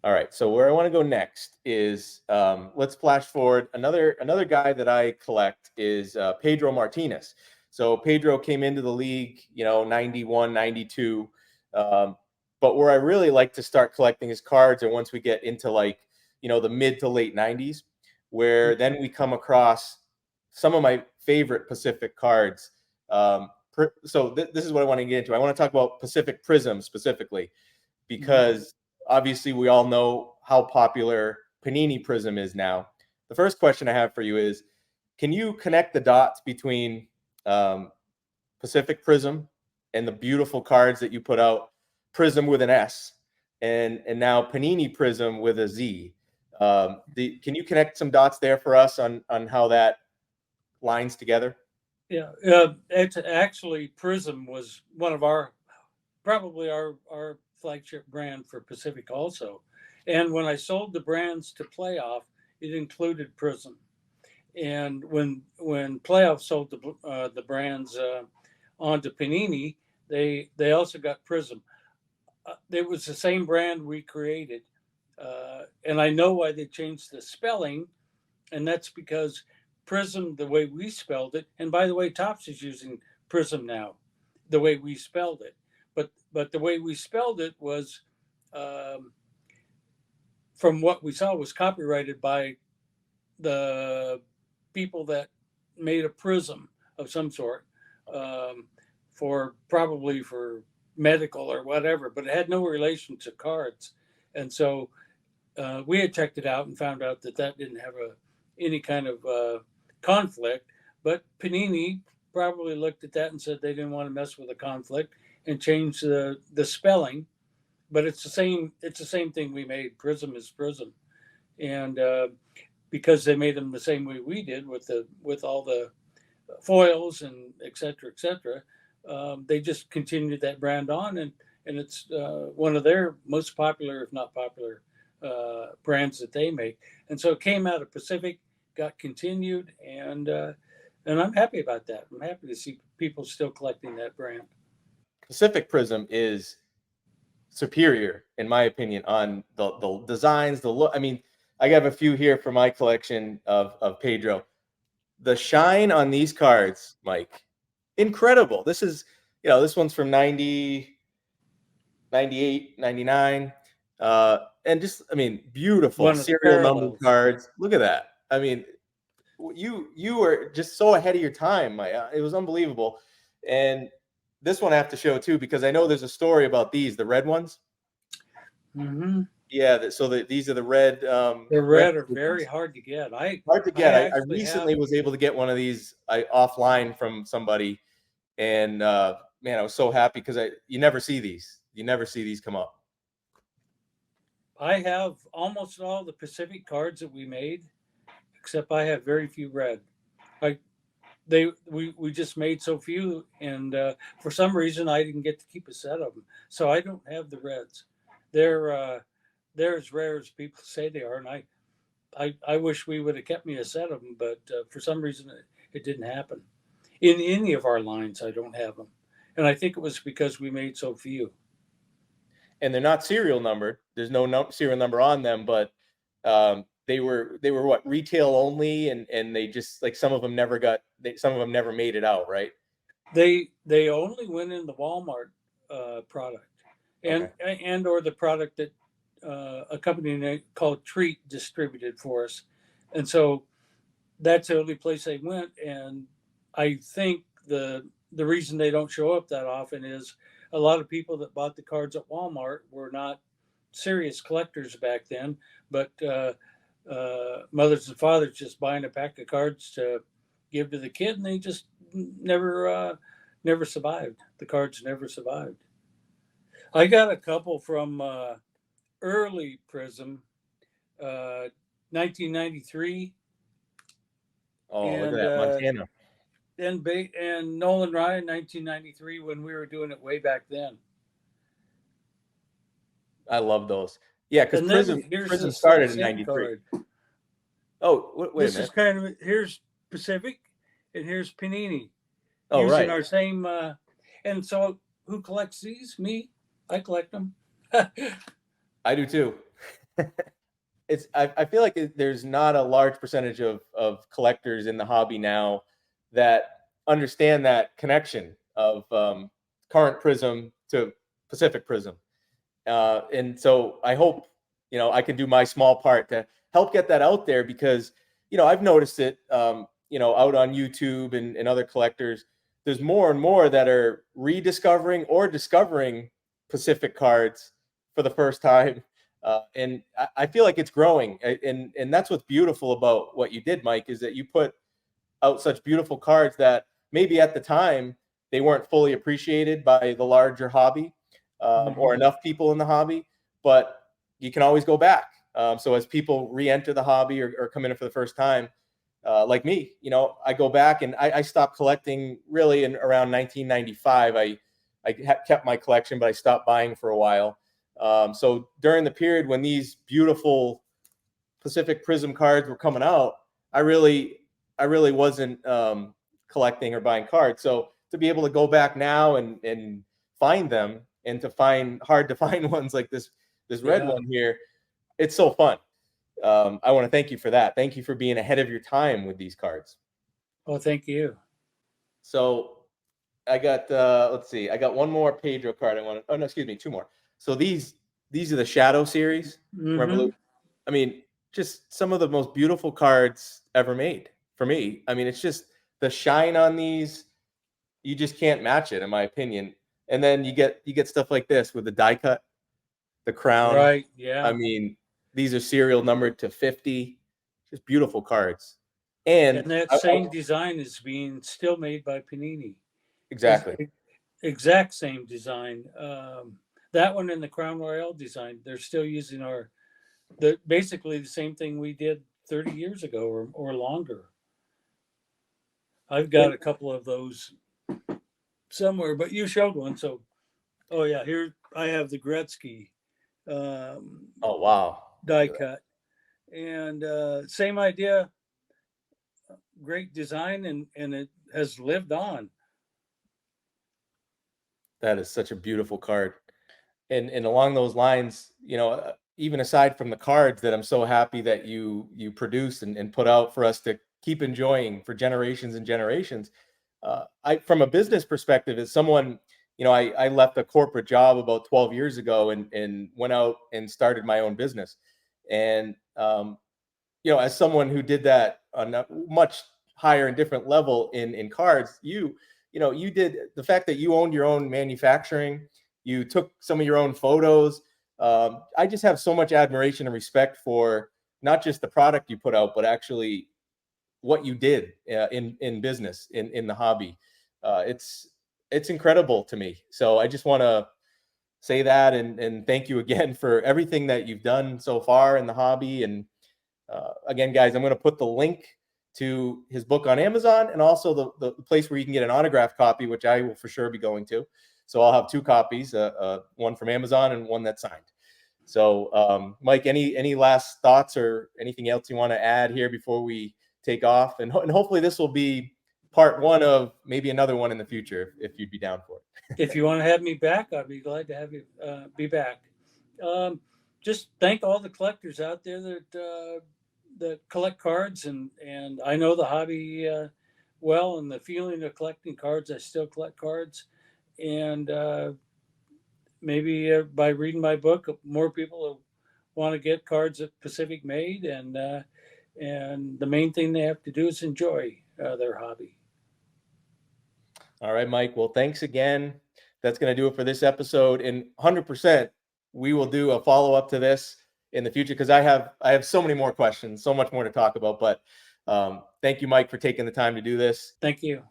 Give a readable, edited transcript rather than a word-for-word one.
All right. So where I want to go next is let's flash forward. Another guy that I collect is Pedro Martinez. So Pedro came into the league, 91, 92. Um, but where I really like to start collecting his cards are once we get into the mid to late 90s, where then we come across some of my favorite Pacific cards. This is what I want to get into. I want to talk about Pacific Prizm specifically, because obviously we all know how popular Panini Prizm is now. The first question I have for you is, can you connect the dots between Pacific Prizm and the beautiful cards that you put out, Prizm with an S, and now Panini Prizm with a Z? Can you connect some dots there for us on how that lines together? Yeah, it's actually Prizm was one of probably our flagship brand for Pacific also. And when I sold the brands to Playoff, it included Prizm. And when Playoff sold the brands onto Panini, they also got Prizm. It was the same brand we created, and I know why they changed the spelling, and that's because Prizm, the way we spelled it, and by the way, Topps is using Prizm now, the way we spelled it, but the way we spelled it was, um, from what we saw, was copyrighted by the people that made a prism of some sort, um, for probably for medical or whatever, but it had no relation to cards. And so we had checked it out and found out that that didn't have any kind of conflict. But Panini probably looked at that and said they didn't want to mess with a conflict and changed the spelling. But it's the same. It's the same thing we made. Prizm is Prizm, and because they made them the same way we did with all the foils and et cetera, et cetera. They just continued that brand on, and it's one of their most popular, if not popular, brands that they make. And so it came out of Pacific, got continued, and I'm happy about that. I'm happy to see people still collecting that brand. Pacific Prizm is superior, in my opinion, on the designs, the look. I mean, I have a few here for my collection of Pedro. The shine on these cards, Mike, incredible. This one's from 90, 98, 99. And just, I mean, beautiful One of the serial number parallels. cards. Look at that. I mean, you were just so ahead of your time. It was unbelievable. And this one I have to show too, because I know there's a story about the red ones. Mm-hmm. Yeah, these are the red. The Red red are very ones. hard to get. Hard to I get. I actually have. recently was able to get one of these offline from somebody, and man, I was so happy because you never see these. You never see these come up. I have almost all the Pacific cards that we made, except I have very few red. I we just made so few, and for some reason I didn't get to keep a set of them, so I don't have the reds. They're they're as rare as people say they are, and I wish we would have kept me a set of them, but for some reason it didn't happen. In any of our lines, I don't have them, and I think it was because we made so few. And they're not serial numbered. There's no serial number on them, but they were what, retail only, and they just, like, some of them never made it out, right? They only went in the Walmart product, Okay. and or the product that a company called Treat distributed for us, and so that's the only place they went. And I think the reason they don't show up that often is a lot of people that bought the cards at Walmart were not serious collectors back then, but mothers and fathers just buying a pack of cards to give to the kid, and they just never never survived. The cards never survived. I got a couple from early Prism, uh, 1993, Oh, look at and that Montana. and Nolan Ryan, 1993, when we were doing it way back then. I love those. Yeah, because And then Prism here's Prism the started in same '93. card. Oh, wait a This is minute. kind of, here's Pacific, and here's Panini, Oh, using right. our same. And so, who collects these? Me. I collect them. I do too. I feel like there's not a large percentage of collectors in the hobby now that understand that connection of current Prizm to Pacific Prizm. And so I hope, I can do my small part to help get that out there, because, I've noticed it, out on YouTube and other collectors. There's more and more that are rediscovering or discovering Pacific cards for the first time. And I feel like it's growing. And that's what's beautiful about what you did, Mike, is that you put out such beautiful cards that maybe at the time they weren't fully appreciated by the larger hobby, or enough people in the hobby, but you can always go back. So as people re-enter the hobby or come in for the first time, like me, I go back, and I stopped collecting really in around 1995. I kept my collection, but I stopped buying for a while. So during the period when these beautiful Pacific Prizm cards were coming out, I really wasn't collecting or buying cards. So to be able to go back now and find them, and to find hard to find ones like this red one here, it's so fun. I want to thank you for that. Thank you for being ahead of your time with these cards. Oh, thank you. So I got let's see, I got one more Pedro card I want to. Oh no, excuse me, two more. So these are the Shadow series. Revolution. I mean, just some of the most beautiful cards ever made for me. I mean, it's just the shine on these. You just can't match it, in my opinion. And then you get stuff like this with the die cut, the crown. Right. Yeah. I mean, these are serial numbered to 50. Just beautiful cards. And that same design is being still made by Panini. Exactly. Exact same design. That one and the Crown Royale design, they're still using basically the same thing we did 30 years ago or longer. I've got a couple of those somewhere, but you showed one. So, oh yeah, here I have the Gretzky. Oh wow. Die cut, and same idea. Great design, and it has lived on. That is such a beautiful card. And along those lines, even aside from the cards that I'm so happy that you produced and put out for us to keep enjoying for generations and generations, I from a business perspective, as someone, I left a corporate job about 12 years ago and went out and started my own business. And as someone who did that on a much higher and different level in cards, you did the fact that you owned your own manufacturing, you took some of your own photos. I just have so much admiration and respect for not just the product you put out, but actually what you did in business, in the hobby. It's incredible to me. So I just want to say that and thank you again for everything that you've done so far in the hobby. And again, guys, I'm going to put the link to his book on Amazon, and also the place where you can get an autographed copy, which I will for sure be going to. So I'll have two copies, one from Amazon and one that's signed. So, Mike, any last thoughts or anything else you want to add here before we take off? And hopefully this will be part one of maybe another one in the future, if you'd be down for it. If you want to have me back, I'd be glad to have you be back. Just thank all the collectors out there that collect cards, and I know the hobby well, and the feeling of collecting cards. I still collect cards, and maybe by reading my book, more people want to get cards that Pacific made, and the main thing they have to do is enjoy their hobby. All right, Mike. Well, thanks again. That's going to do it for this episode. And 100%, we will do a follow-up to this in the future, because I have so many more questions, so much more to talk about. But thank you, Mike, for taking the time to do this. Thank you.